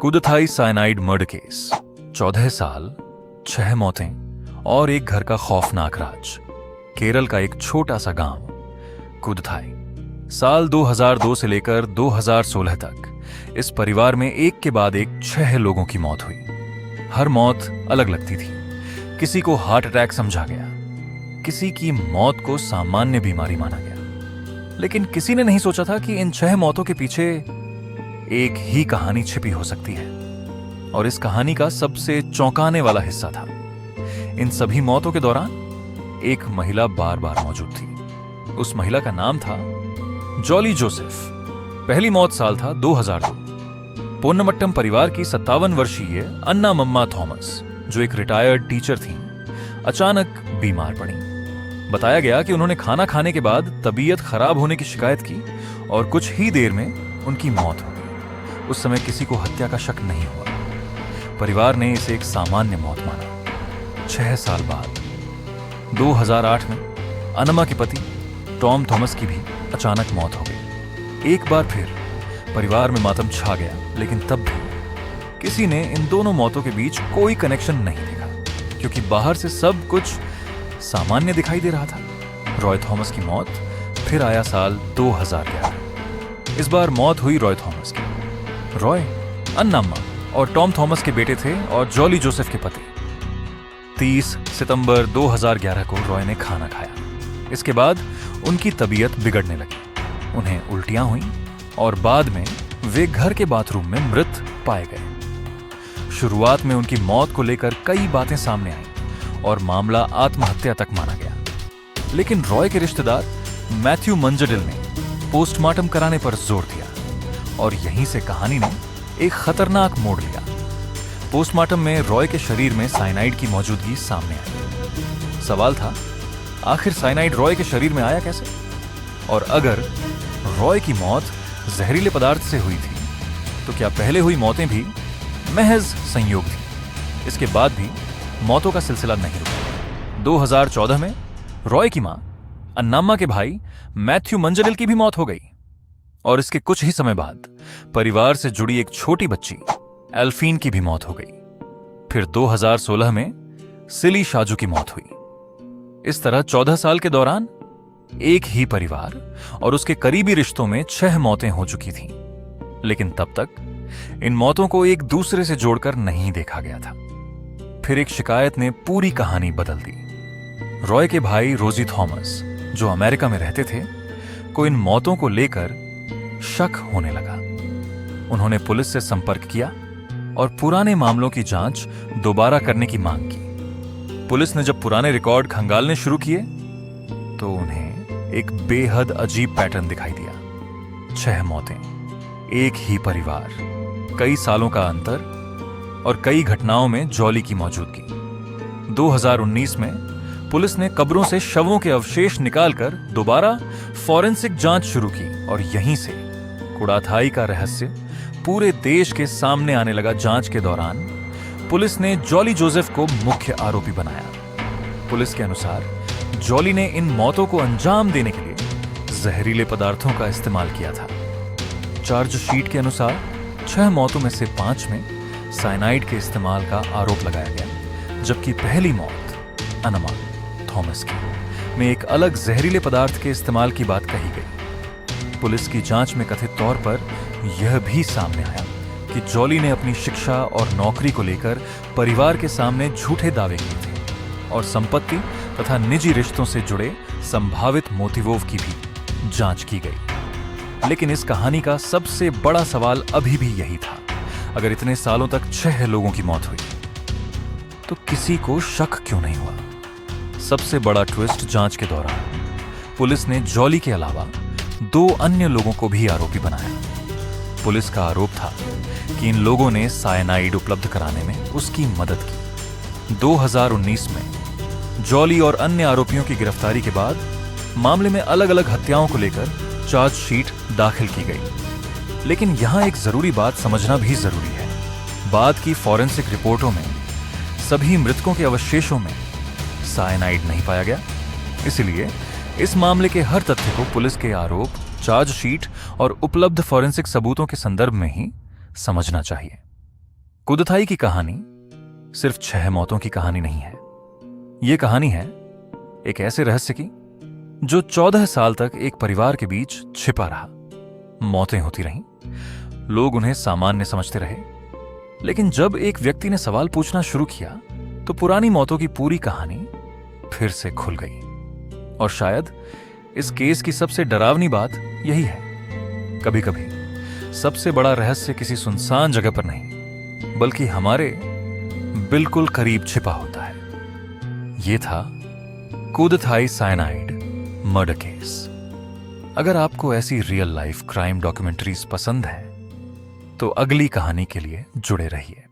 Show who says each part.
Speaker 1: कुदथाई cyanide murder case, 14 साल, 6 मौतें और एक घर का खौफनाक राज। केरल का एक छोटा सा गांव कुदथाई। साल 2002 से लेकर 2016 तक इस परिवार में एक के बाद एक 6 लोगों की मौत हुई। हर मौत अलग लगती थी। किसी को हार्ट अटैक समझा गया, किसी की मौत को सामान्य बीमारी माना गया, लेकिन किसी ने नहीं सोचा था कि इन 6 मौतों के पीछे एक ही कहानी छिपी हो सकती है। और इस कहानी का सबसे चौंकाने वाला हिस्सा था, इन सभी मौतों के दौरान एक महिला बार बार मौजूद थी। उस महिला का नाम था जॉली जोसेफ। पहली मौत साल था 2002। पोन्नमट्टम परिवार की 57 वर्षीय अन्ना मम्मा थॉमस, जो एक रिटायर्ड टीचर थी, अचानक बीमार पड़ी। बताया गया कि उन्होंने खाना खाने के बाद तबीयत खराब होने की शिकायत की और कुछ ही देर में उनकी मौत हो गई। उस समय किसी को हत्या का शक नहीं हुआ। परिवार ने इसे एक सामान्य मौत माना। 6 साल बाद 2008 में अन्ना के पति टॉम थॉमस की भी अचानक मौत हो गई। एक बार फिर परिवार में मातम छा गया, लेकिन तब भी किसी ने इन दोनों मौतों के बीच कोई कनेक्शन नहीं देखा, क्योंकि बाहर से सब कुछ सामान्य दिखाई दे रहा था। रॉय थॉमस की मौत फिर आया साल 2011। इस बार मौत हुई रॉय थॉमस की। रॉय अन्नाम्मा और टॉम थॉमस के बेटे थे और जॉली जोसेफ के पति। 30 सितंबर 2011 को रॉय ने खाना खाया। इसके बाद उनकी तबीयत बिगड़ने लगी। उन्हें उल्टियां हुईं और बाद में वे घर के बाथरूम में मृत पाए गए। शुरुआत में उनकी मौत को लेकर कई बातें सामने आईं और मामला आत्महत्या तक माना गया, लेकिन रॉय के रिश्तेदार मैथ्यू मंजडिल ने पोस्टमार्टम कराने पर जोर दिया और यहीं से कहानी ने एक खतरनाक मोड़ लिया। पोस्टमार्टम में रॉय के शरीर में साइनाइड की मौजूदगी सामने आई। सवाल था, आखिर साइनाइड रॉय के शरीर में आया कैसे? और अगर रॉय की मौत जहरीले पदार्थ से हुई थी, तो क्या पहले हुई मौतें भी महज संयोग थी? इसके बाद भी मौतों का सिलसिला नहीं रुका। 2014 में रॉय की मां अन्नाम्मा के भाई मैथ्यू मंजडिल की भी मौत हो गई और इसके कुछ ही समय बाद परिवार से जुड़ी एक छोटी बच्ची एल्फीन की भी मौत हो गई। फिर 2016 में सिली शाजू की मौत हुई। इस तरह 14 साल के दौरान एक ही परिवार और उसके करीबी रिश्तों में 6 मौतें हो चुकी थीं। लेकिन तब तक इन मौतों को एक दूसरे से जोड़कर नहीं देखा गया था। फिर एक शिकायत ने पूरी कहानी बदल दी। रॉय के भाई रोजी थॉमस, जो अमेरिका में रहते थे, को इन मौतों को लेकर शक होने लगा। उन्होंने पुलिस से संपर्क किया और पुराने मामलों की जांच दोबारा करने की मांग की। पुलिस ने जब पुराने रिकॉर्ड खंगालने शुरू किए तो उन्हें एक बेहद अजीब पैटर्न दिखाई दिया। 6 मौतें, एक ही परिवार, कई सालों का अंतर और कई घटनाओं में जॉली की मौजूदगी। 2019 में पुलिस ने कब्रों से शवों के अवशेष निकालकर दोबारा फॉरेंसिक जांच शुरू की और यहीं से कुदाथाई का रहस्य पूरे देश के सामने आने लगा। जांच के दौरान पुलिस ने जॉली जोसेफ को मुख्य आरोपी बनाया। पुलिस के अनुसार जॉली ने इन मौतों को अंजाम देने के लिए जहरीले पदार्थों का इस्तेमाल किया था। चार्जशीट के अनुसार 6 मौतों में से 5 में साइनाइड के इस्तेमाल का आरोप लगाया गया, जबकि पहली मौत अन्ना थॉमस की में एक अलग जहरीले पदार्थ के इस्तेमाल की बात कही गई। पुलिस की जांच में कथित तौर पर यह भी सामने आया कि जॉली ने अपनी शिक्षा और नौकरी को लेकर परिवार के सामने झूठे दावे किए थे और संपत्ति तथा निजी रिश्तों से जुड़े संभावित मोटिवों की भी जांच की गई। लेकिन इस कहानी का सबसे बड़ा सवाल अभी भी यही था, अगर इतने सालों तक 6 लोगों की मौत हुई तो किसी को शक क्यों नहीं हुआ? सबसे बड़ा ट्विस्ट, जांच के दौरान पुलिस ने जॉली के अलावा 2 अन्य लोगों को भी आरोपी बनाया। पुलिस का आरोप था कि इन लोगों ने साइनाइड उपलब्ध कराने में उसकी मदद की। 2019 में जॉली और अन्य आरोपियों की गिरफ्तारी के बाद मामले में अलग अलग हत्याओं को लेकर चार्जशीट दाखिल की गई। लेकिन यहां एक जरूरी बात समझना भी जरूरी है। बाद की फॉरेंसिक रिपोर्टों में सभी मृतकों के अवशेषों में साइनाइड नहीं पाया गया। इसलिए इस मामले के हर तथ्य को पुलिस के आरोप, चार्जशीट और उपलब्ध फॉरेंसिक सबूतों के संदर्भ में ही समझना चाहिए। कुदथाई की कहानी सिर्फ 6 मौतों की कहानी नहीं है। यह कहानी है एक ऐसे रहस्य की जो 14 साल तक एक परिवार के बीच छिपा रहा। मौतें होती रहीं, लोग उन्हें सामान्य समझते रहे, लेकिन जब एक व्यक्ति ने सवाल पूछना शुरू किया तो पुरानी मौतों की पूरी कहानी फिर से खुल गई। और शायद इस केस की सबसे डरावनी बात यही है, कभी कभी सबसे बड़ा रहस्य किसी सुनसान जगह पर नहीं बल्कि हमारे बिल्कुल करीब छिपा होता है। यह था कुदथाई साइनाइड मर्डर केस। अगर आपको ऐसी रियल लाइफ क्राइम डॉक्यूमेंट्रीज पसंद है तो अगली कहानी के लिए जुड़े रहिए।